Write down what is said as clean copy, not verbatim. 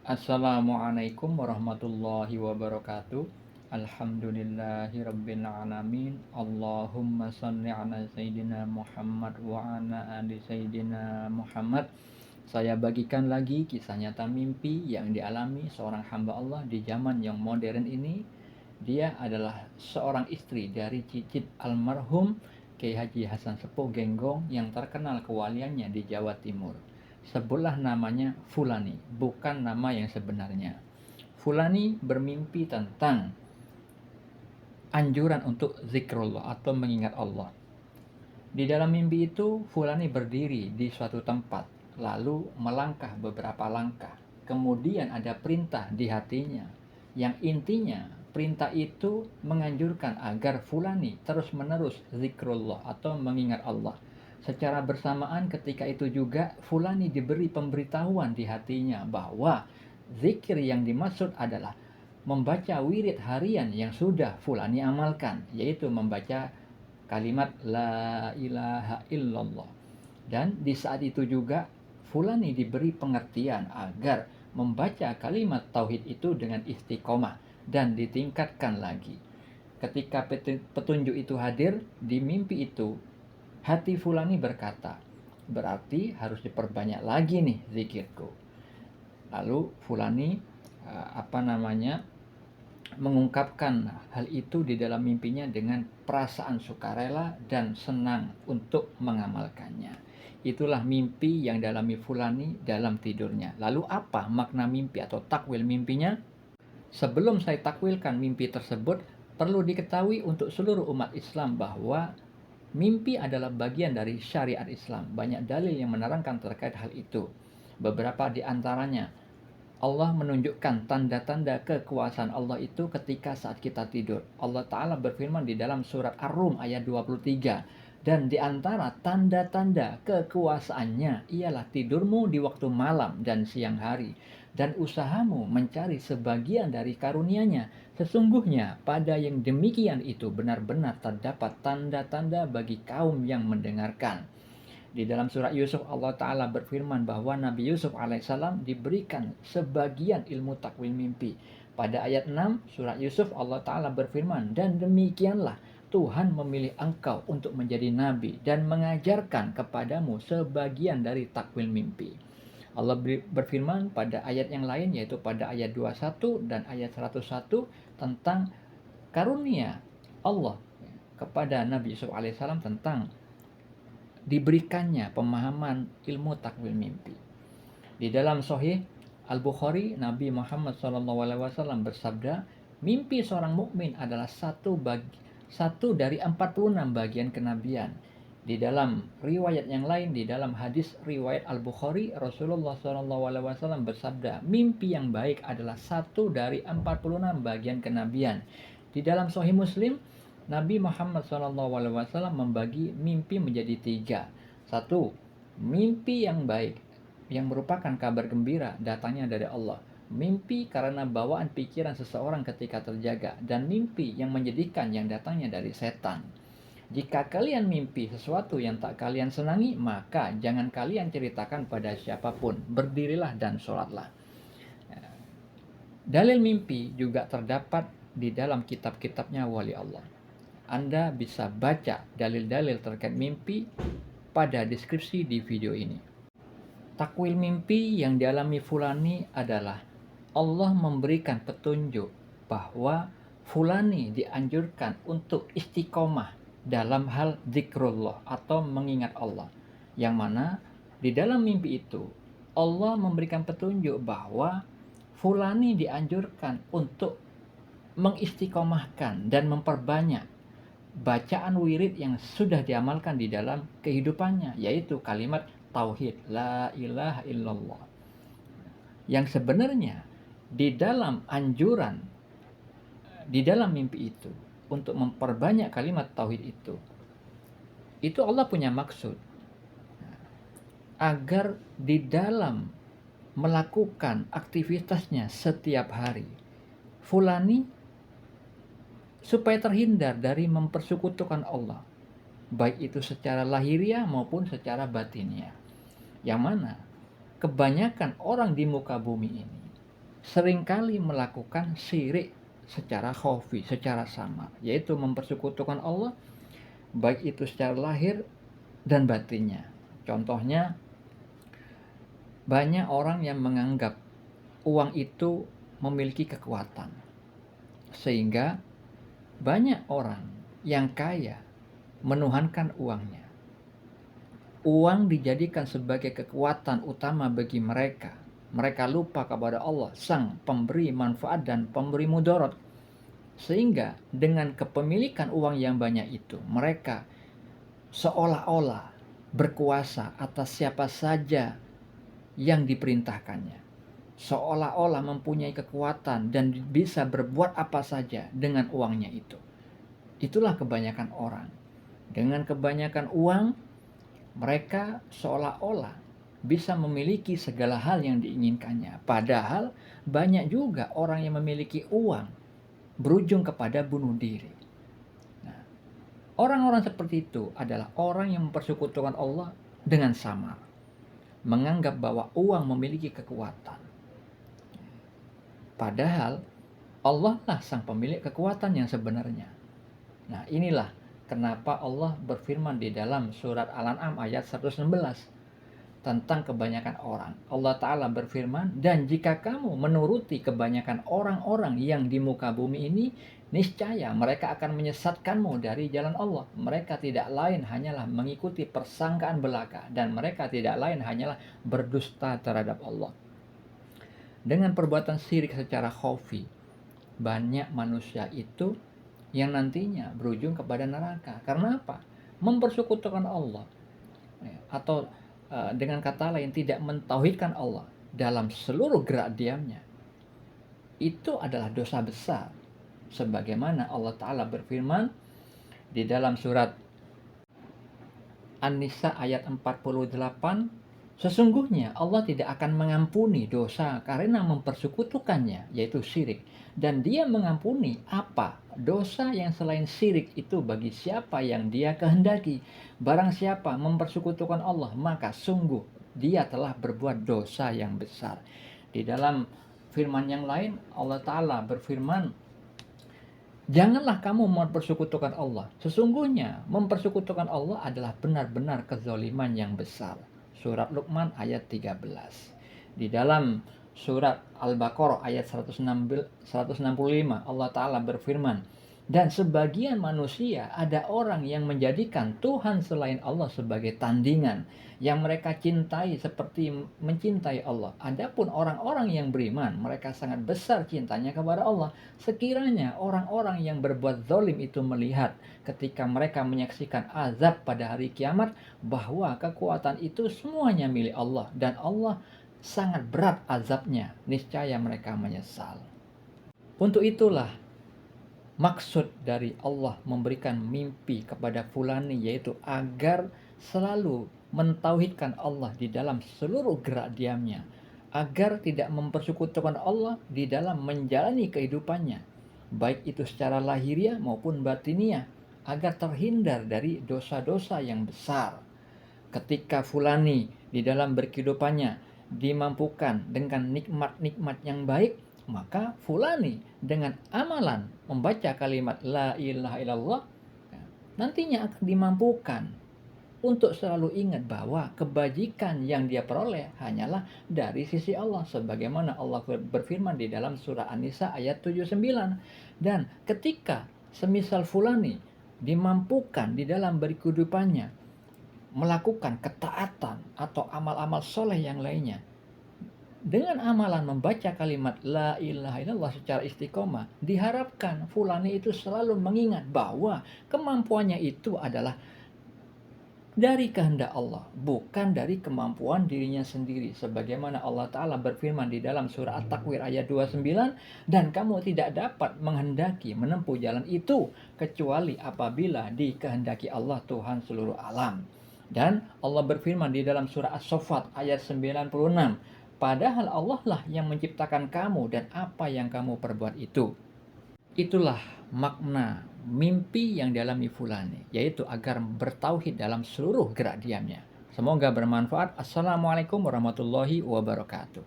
Assalamualaikum warahmatullahi wabarakatuh. Alhamdulillahirabbil alamin. Allahumma shalli ala sayyidina Muhammad wa ala ali sayyidina Muhammad. Saya bagikan lagi kisah nyata mimpi yang dialami seorang hamba Allah di zaman yang modern ini. Dia adalah seorang istri dari cicit almarhum Kiai Haji Hasan Sepuh Genggong yang terkenal kewaliannya di Jawa Timur. Sebutlah namanya Fulani, bukan nama yang sebenarnya. Fulani bermimpi tentang anjuran untuk zikrullah atau mengingat Allah. Di dalam mimpi itu, Fulani berdiri di suatu tempat, lalu melangkah beberapa langkah. Kemudian ada perintah di hatinya, yang intinya perintah itu menganjurkan agar Fulani terus-menerus zikrullah atau mengingat Allah. Secara bersamaan ketika itu juga Fulani diberi pemberitahuan di hatinya bahwa zikir yang dimaksud adalah membaca wirid harian yang sudah Fulani amalkan, yaitu membaca kalimat la ilaha illallah. Dan di saat itu juga Fulani diberi pengertian agar membaca kalimat tauhid itu dengan istiqomah dan ditingkatkan lagi. Ketika petunjuk itu hadir di mimpi itu, hati Fulani berkata, berarti harus diperbanyak lagi nih zikirku. Lalu Fulani mengungkapkan hal itu di dalam mimpinya dengan perasaan sukarela dan senang untuk mengamalkannya. Itulah mimpi yang dialami Fulani dalam tidurnya. Lalu apa makna mimpi atau takwil mimpinya? Sebelum saya takwilkan mimpi tersebut, perlu diketahui untuk seluruh umat Islam bahwa mimpi adalah bagian dari syariat Islam. Banyak dalil yang menerangkan terkait hal itu. Beberapa di antaranya, Allah menunjukkan tanda-tanda kekuasaan Allah itu ketika saat kita tidur. Allah Ta'ala berfirman di dalam surat Ar-Rum ayat 23. Dan di antara tanda-tanda kekuasaannya ialah tidurmu di waktu malam dan siang hari. Dan usahamu mencari sebagian dari karunia-Nya. Sesungguhnya pada yang demikian itu benar-benar terdapat tanda-tanda bagi kaum yang mendengarkan. Di dalam surat Yusuf Allah Ta'ala berfirman bahwa Nabi Yusuf alaihissalam diberikan sebagian ilmu takwil mimpi. Pada ayat 6 surat Yusuf Allah Ta'ala berfirman, dan demikianlah Tuhan memilih engkau untuk menjadi nabi dan mengajarkan kepadamu sebagian dari takwil mimpi. Allah berfirman pada ayat yang lain, yaitu pada ayat 21 dan ayat 101 tentang karunia Allah kepada Nabi Yusuf alaihissalam tentang diberikannya pemahaman ilmu takwil mimpi. Di dalam Sahih Al-Bukhari, Nabi Muhammad SAW bersabda, mimpi seorang mukmin adalah satu dari 46 bagian kenabian. Di dalam riwayat yang lain, di dalam hadis riwayat Al-Bukhari, Rasulullah SAW bersabda, mimpi yang baik adalah satu dari 46 bagian kenabian. Di dalam Sahih Muslim, Nabi Muhammad SAW membagi mimpi menjadi 3. 1. Mimpi yang baik, yang merupakan kabar gembira datangnya dari Allah. Mimpi karena bawaan pikiran seseorang ketika terjaga. Dan mimpi yang menyedihkan yang datangnya dari setan. Jika kalian mimpi sesuatu yang tak kalian senangi, maka jangan kalian ceritakan pada siapapun. Berdirilah dan sholatlah. Dalil mimpi juga terdapat di dalam kitab-kitabnya wali Allah. Anda bisa baca dalil-dalil terkait mimpi pada deskripsi di video ini. Takwil mimpi yang dialami Fulani adalah Allah memberikan petunjuk bahwa Fulani dianjurkan untuk istiqomah dalam hal zikrullah atau mengingat Allah. Yang mana di dalam mimpi itu Allah memberikan petunjuk bahwa Fulani dianjurkan untuk mengistiqomahkan dan memperbanyak bacaan wirid yang sudah diamalkan di dalam kehidupannya, yaitu kalimat tauhid la ilaha illallah. Yang sebenarnya di dalam anjuran di dalam mimpi itu untuk memperbanyak kalimat tauhid itu Allah punya maksud agar di dalam melakukan aktivitasnya setiap hari Fulani supaya terhindar dari mempersekutukan Allah, baik itu secara lahiriah maupun secara batiniah. Yang mana kebanyakan orang di muka bumi ini seringkali melakukan syirik secara khafi, secara samar, yaitu mempersekutukan Allah, baik itu secara lahir dan batinnya. Contohnya, banyak orang yang menganggap uang itu memiliki kekuatan, sehingga banyak orang yang kaya menuhankan uangnya. Uang dijadikan sebagai kekuatan utama bagi mereka. Mereka lupa kepada Allah, sang pemberi manfaat dan pemberi mudarat. Sehingga dengan kepemilikan uang yang banyak itu, mereka seolah-olah berkuasa atas siapa saja yang diperintahkannya. Seolah-olah mempunyai kekuatan dan bisa berbuat apa saja dengan uangnya itu. Itulah kebanyakan orang. Dengan kebanyakan uang, mereka seolah-olah bisa memiliki segala hal yang diinginkannya. Padahal banyak juga orang yang memiliki uang berujung kepada bunuh diri. Nah, orang-orang seperti itu adalah orang yang mempersekutukan Allah dengan samar, menganggap bahwa uang memiliki kekuatan. Padahal Allah lah sang pemilik kekuatan yang sebenarnya. Nah, inilah kenapa Allah berfirman di dalam surat Al-An'am ayat 116 tentang kebanyakan orang. Allah Ta'ala berfirman, dan jika kamu menuruti kebanyakan orang-orang yang di muka bumi ini, niscaya mereka akan menyesatkanmu dari jalan Allah. Mereka tidak lain hanyalah mengikuti persangkaan belaka, dan mereka tidak lain hanyalah berdusta terhadap Allah. Dengan perbuatan syirik secara khafi, banyak manusia itu yang nantinya berujung kepada neraka. Karena apa? Mempersekutukan Allah, atau dengan kata lain tidak mentauhidkan Allah dalam seluruh gerak diamnya. Itu adalah dosa besar. Sebagaimana Allah Ta'ala berfirman di dalam surat An-Nisa ayat 48, sesungguhnya Allah tidak akan mengampuni dosa karena mempersekutukannya, yaitu syirik. Dan dia mengampuni apa? Dosa yang selain syirik itu bagi siapa yang dia kehendaki. Barang siapa mempersekutukan Allah, maka sungguh dia telah berbuat dosa yang besar. Di dalam firman yang lain, Allah Ta'ala berfirman, janganlah kamu mempersekutukan Allah. Sesungguhnya mempersekutukan Allah adalah benar-benar kezaliman yang besar. Surat Luqman ayat 13. Di dalam surat Al-Baqarah ayat 165 Allah Ta'ala berfirman, dan sebagian manusia ada orang yang menjadikan Tuhan selain Allah sebagai tandingan yang mereka cintai seperti mencintai Allah. Adapun orang-orang yang beriman, mereka sangat besar cintanya kepada Allah. Sekiranya orang-orang yang berbuat zalim itu melihat ketika mereka menyaksikan azab pada hari kiamat, bahwa kekuatan itu semuanya milik Allah dan Allah sangat berat azabnya, niscaya mereka menyesal. Untuk itulah maksud dari Allah memberikan mimpi kepada fulani, yaitu agar selalu mentauhidkan Allah di dalam seluruh gerak diamnya, agar tidak mempersekutukan Allah di dalam menjalani kehidupannya, baik itu secara lahiriah maupun batiniah, agar terhindar dari dosa-dosa yang besar. Ketika fulani di dalam berkehidupannya dimampukan dengan nikmat-nikmat yang baik, maka fulani dengan amalan membaca kalimat la ilaha illallah nantinya akan dimampukan untuk selalu ingat bahwa kebajikan yang dia peroleh hanyalah dari sisi Allah, sebagaimana Allah berfirman di dalam surah An-Nisa ayat 79. Dan ketika semisal fulani dimampukan di dalam berkehidupannya melakukan ketaatan atau amal-amal soleh yang lainnya, dengan amalan membaca kalimat la ilaha illallah secara istiqomah, diharapkan fulani itu selalu mengingat bahwa kemampuannya itu adalah dari kehendak Allah, bukan dari kemampuan dirinya sendiri. Sebagaimana Allah Ta'ala berfirman di dalam surah At-Takwir ayat 29, dan kamu tidak dapat menghendaki menempuh jalan itu kecuali apabila dikehendaki Allah Tuhan seluruh alam. Dan Allah berfirman di dalam surah As-Saffat ayat 96, padahal Allah lah yang menciptakan kamu dan apa yang kamu perbuat itu. Itulah makna mimpi yang dialami fulani, yaitu agar bertauhid dalam seluruh gerak diamnya. Semoga bermanfaat. Assalamualaikum warahmatullahi wabarakatuh.